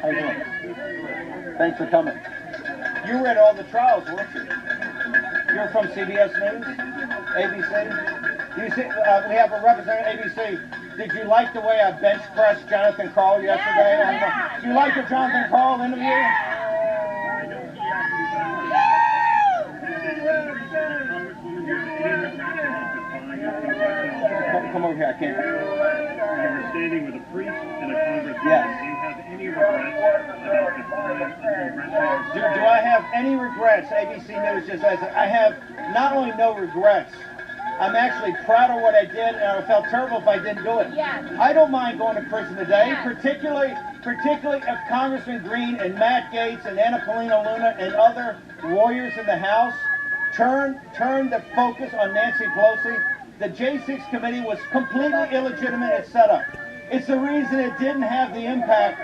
How you doing? Thanks for coming. You read all the trials, weren't you? You're from CBS News? ABC? You see, we have a representative of ABC. Did you like the way I bench pressed Jonathan Karl yesterday? Did you like the Jonathan Karl interview? Come over here, I can't. You were standing with a priest and a congressman. Yes. Do you have any regrets about the time Do I have any regrets? ABC News just says I have not only no regrets, I'm actually proud of what I did, and I felt terrible if I didn't do it. Yes. I don't mind going to prison today, Yes. particularly if Congressman Green and Matt Gaetz and Anna Paulina Luna and other warriors in the House turn the focus on Nancy Pelosi. The J6 committee was completely illegitimate at setup. It's the reason it didn't have the impact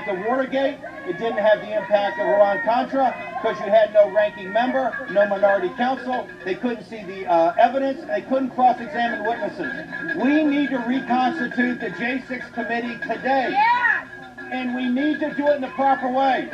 of Watergate. It didn't have the impact of Iran-Contra because you had no ranking member, no minority counsel. They couldn't see the evidence. They couldn't cross-examine witnesses. We need to reconstitute the J6 committee today. Yeah. And we need to do it in the proper way.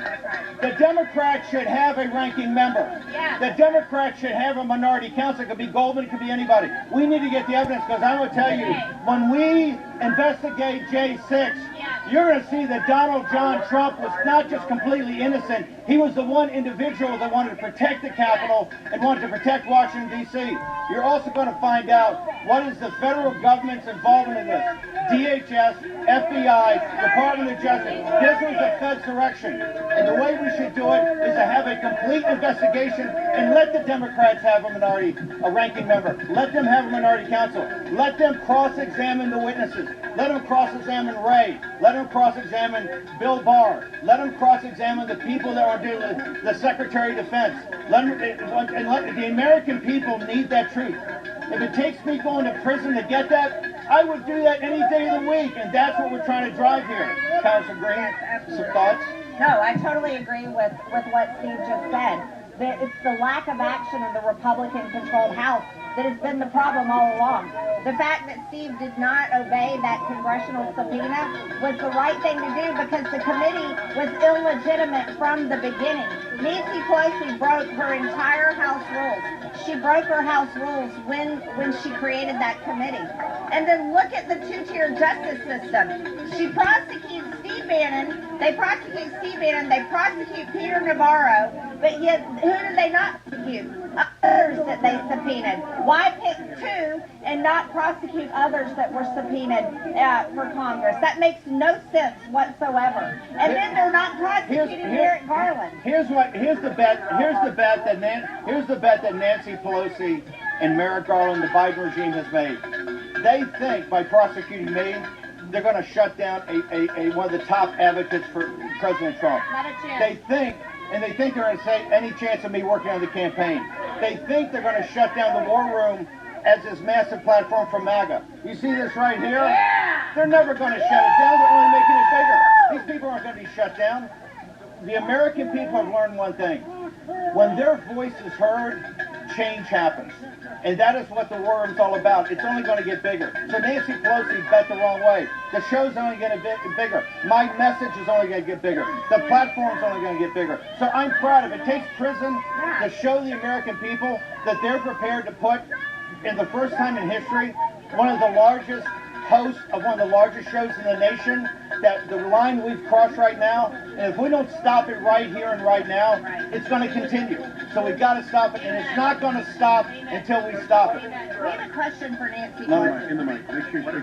The Democrats should have a ranking member. Yeah. The Democrats should have a minority counsel. It could be Goldman, it could be anybody. We need to get the evidence because I'm going to tell you, when we investigate J6, you're going to see that Donald John Trump was not just completely innocent. He was the one individual that wanted to protect the Capitol and wanted to protect Washington, D.C. You're also going to find out what is the federal government's involvement in this. DHS, FBI, Department of Justice. This was a Fed's direction. And the way we should do it is to have a complete investigation and let the Democrats have a ranking member. Let them have a minority counsel. Let them cross-examine the witnesses. Let them cross-examine Ray. Let them cross-examine Bill Barr. Let them cross-examine the people that are doing the Secretary of Defense. The American people need that truth. If it takes me going to prison to get that, I would do that any day of the week, and that's what we're trying to drive here. Councilor Green, some thoughts? No, I totally agree with what Steve just said. It's the lack of action in the Republican-controlled House that has been the problem all along. The fact that Steve did not obey that congressional subpoena was the right thing to do because the committee was illegitimate from the beginning. Nancy Pelosi broke her entire House rules. She broke her House rules when she created that committee. And then look at the two-tier justice system. She prosecutes Steve Bannon, they prosecute Steve Bannon, they prosecute Peter Navarro, but yet who do they not prosecute? Others that they subpoenaed. Why pick two and not prosecute others that were subpoenaed for Congress? That makes no sense whatsoever. And then they're not prosecuting Merrick Garland. Here's the bet that Nancy Pelosi and Merrick Garland, the Biden regime, has made. They think by prosecuting me, they're going to shut down one of the top advocates for President Trump. Not a chance. They think they're going to say any chance of me working on the campaign. They think they're going to shut down the war room as this massive platform for MAGA. You see this right here? Yeah. They're never going to shut it down. They're only making it bigger. These people aren't going to be shut down. The American people have learned one thing. When their voice is heard, change happens. And that is what the war room's all about. It's only going to get bigger. So Nancy Pelosi bet the wrong way. The show's only going to get bigger. My message is only going to get bigger. The platform's only going to get bigger. So I'm proud of it. It takes prison to show the American people that they're prepared to put, in the first time in history, one of the largest hosts of one of the largest shows in the nation, that the line we've crossed right now, and if we don't stop it right here and right now, it's going to continue. So we've got to stop it, and it's not going to stop until we stop it. We have a question for Nancy. No, in the mic. Make sure you